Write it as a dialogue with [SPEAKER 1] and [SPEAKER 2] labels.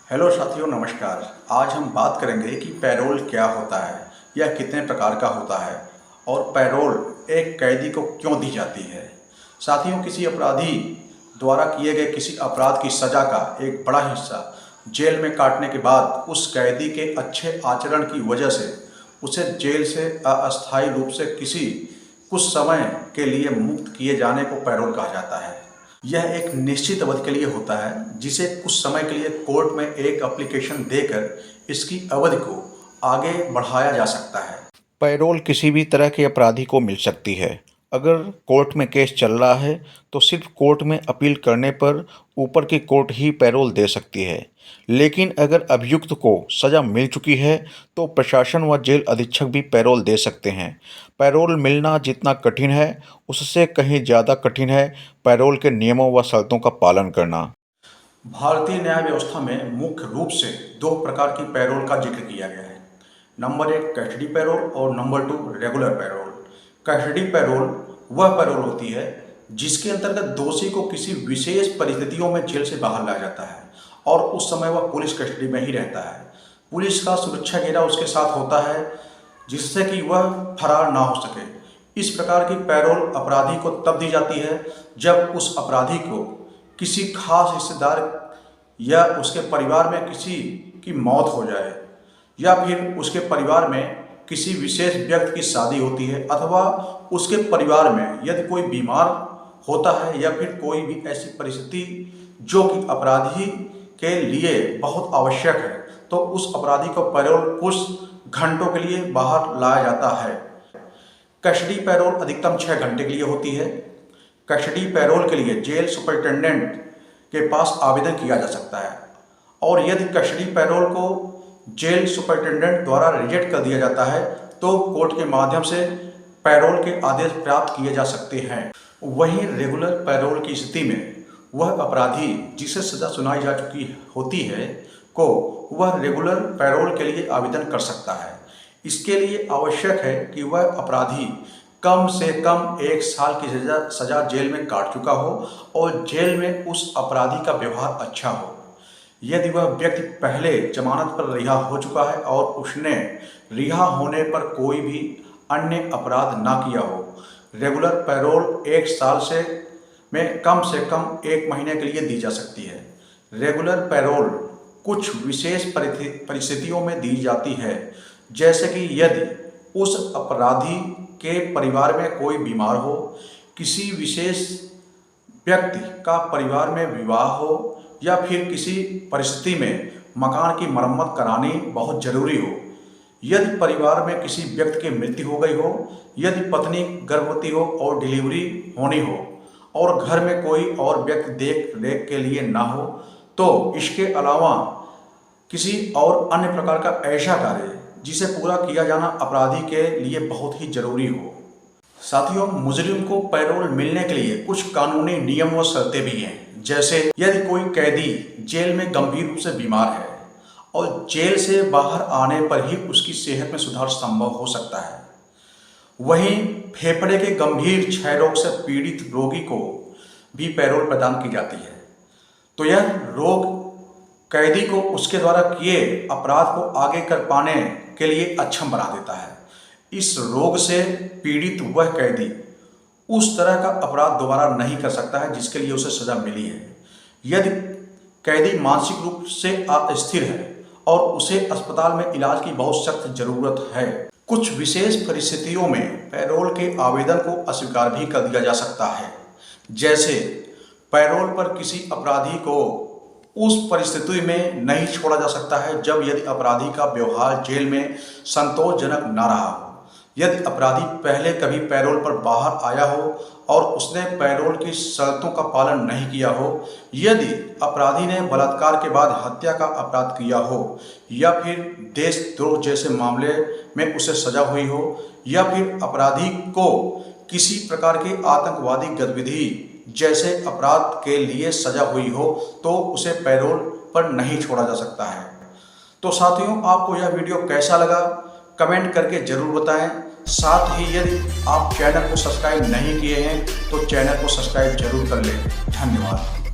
[SPEAKER 1] Hello साथियों, नमस्कार। आज हम बात करेंगे कि पैरोल क्या होता है, यह कितने प्रकार का होता है और पैरोल एक कैदी को क्यों दी जाती है। साथियों, किसी अपराधी द्वारा किए गए किसी अपराध की सज़ा का एक बड़ा हिस्सा जेल में काटने के बाद उस कैदी के अच्छे आचरण की वजह से उसे जेल से अस्थायी रूप से किसी कुछ समय के लिए मुक्त किए जाने को पैरोल कहा जाता है। यह एक निश्चित अवधि के लिए होता है, जिसे कुछ समय के लिए कोर्ट में एक एप्लीकेशन देकर इसकी अवधि को आगे बढ़ाया जा सकता है।
[SPEAKER 2] पैरोल किसी भी तरह के अपराधी को मिल सकती है। अगर कोर्ट में केस चल रहा है तो सिर्फ कोर्ट में अपील करने पर ऊपर की कोर्ट ही पैरोल दे सकती है। लेकिन अगर अभियुक्त को सज़ा मिल चुकी है तो प्रशासन व जेल अधीक्षक भी पैरोल दे सकते हैं। पैरोल मिलना जितना कठिन है उससे कहीं ज़्यादा कठिन है पैरोल के नियमों व शर्तों का पालन करना।
[SPEAKER 1] भारतीय न्याय व्यवस्था में मुख्य रूप से दो प्रकार की पैरोल का जिक्र किया गया है। नंबर 1 कस्टडी पैरोल और number 2 regular parole. Custody parole वह पैरोल होती है जिसके अंतर्गत दोषी को किसी विशेष परिस्थितियों में जेल से बाहर लाया जाता है और उस समय वह पुलिस कस्टडी में ही रहता है। पुलिस का सुरक्षा घेरा उसके साथ होता है जिससे कि वह फरार ना हो सके। इस प्रकार की पैरोल अपराधी को तब दी जाती है जब उस अपराधी को किसी खास रिश्तेदार या उसके परिवार में किसी की मौत हो जाए या फिर उसके परिवार में किसी विशेष व्यक्ति की शादी होती है अथवा उसके परिवार में यदि कोई बीमार होता है या फिर कोई भी ऐसी परिस्थिति जो कि अपराधी के लिए बहुत आवश्यक है, तो उस अपराधी को पैरोल कुछ घंटों के लिए बाहर लाया जाता है। कस्टडी पैरोल अधिकतम 6 घंटे के लिए होती है। कस्टडी पैरोल के लिए जेल सुपरिटेंडेंट के पास आवेदन किया जा सकता है और यदि कस्टडी पैरोल को जेल सुपरिटेंडेंट द्वारा रिजेक्ट कर दिया जाता है तो कोर्ट के माध्यम से पैरोल के आदेश प्राप्त किए जा सकते हैं। वहीं रेगुलर पैरोल की स्थिति में वह अपराधी जिसे सज़ा सुनाई जा चुकी होती है को वह रेगुलर पैरोल के लिए आवेदन कर सकता है। इसके लिए आवश्यक है कि वह अपराधी कम से कम 1 साल की सज़ा जेल में काट चुका हो और जेल में उस अपराधी का व्यवहार अच्छा हो। यदि वह व्यक्ति पहले जमानत पर रिहा हो चुका है और उसने रिहा होने पर कोई भी अन्य अपराध ना किया हो। रेगुलर पैरोल 1 साल में कम से कम 1 महीने के लिए दी जा सकती है। रेगुलर पैरोल कुछ विशेष परिस्थितियों में दी जाती है, जैसे कि यदि उस अपराधी के परिवार में कोई बीमार हो, किसी विशेष व्यक्ति का परिवार में विवाह हो या फिर किसी परिस्थिति में मकान की मरम्मत करानी बहुत ज़रूरी हो, यदि परिवार में किसी व्यक्ति की मृत्यु हो गई हो, यदि पत्नी गर्भवती हो और डिलीवरी होनी हो और घर में कोई और व्यक्ति देख रेख के लिए ना हो, तो इसके अलावा किसी और अन्य प्रकार का ऐसा कार्य जिसे पूरा किया जाना अपराधी के लिए बहुत ही ज़रूरी हो। साथियों, मुजरिम को पैरोल मिलने के लिए कुछ कानूनी नियम व शर्तें भी हैं। जैसे यदि कोई कैदी जेल में गंभीर रूप से बीमार है और जेल से बाहर आने पर ही उसकी सेहत में सुधार संभव हो सकता है। वहीं फेफड़े के गंभीर क्षय रोग से पीड़ित रोगी को भी पैरोल प्रदान की जाती है। तो यह रोग कैदी को उसके द्वारा किए अपराध को आगे कर पाने के लिए अक्षम बना देता है। इस रोग से पीड़ित वह कैदी उस तरह का अपराध दोबारा नहीं कर सकता है जिसके लिए उसे सज़ा मिली है। यदि कैदी मानसिक रूप से अस्थिर है और उसे अस्पताल में इलाज की बहुत सख्त ज़रूरत है। कुछ विशेष परिस्थितियों में पैरोल के आवेदन को अस्वीकार भी कर दिया जा सकता है। जैसे पैरोल पर किसी अपराधी को उस परिस्थिति में नहीं छोड़ा जा सकता है जब यदि अपराधी का व्यवहार जेल में संतोषजनक न रहा हो, यदि अपराधी पहले कभी पैरोल पर बाहर आया हो और उसने पैरोल की शर्तों का पालन नहीं किया हो, यदि अपराधी ने बलात्कार के बाद हत्या का अपराध किया हो या फिर देशद्रोह जैसे मामले में उसे सजा हुई हो या फिर अपराधी को किसी प्रकार की आतंकवादी गतिविधि जैसे अपराध के लिए सजा हुई हो, तो उसे पैरोल पर नहीं छोड़ा जा सकता है। तो साथियों, आपको यह वीडियो कैसा लगा कमेंट करके ज़रूर बताएं। साथ ही यदि आप चैनल को सब्सक्राइब नहीं किए हैं तो चैनल को सब्सक्राइब जरूर कर लें। धन्यवाद।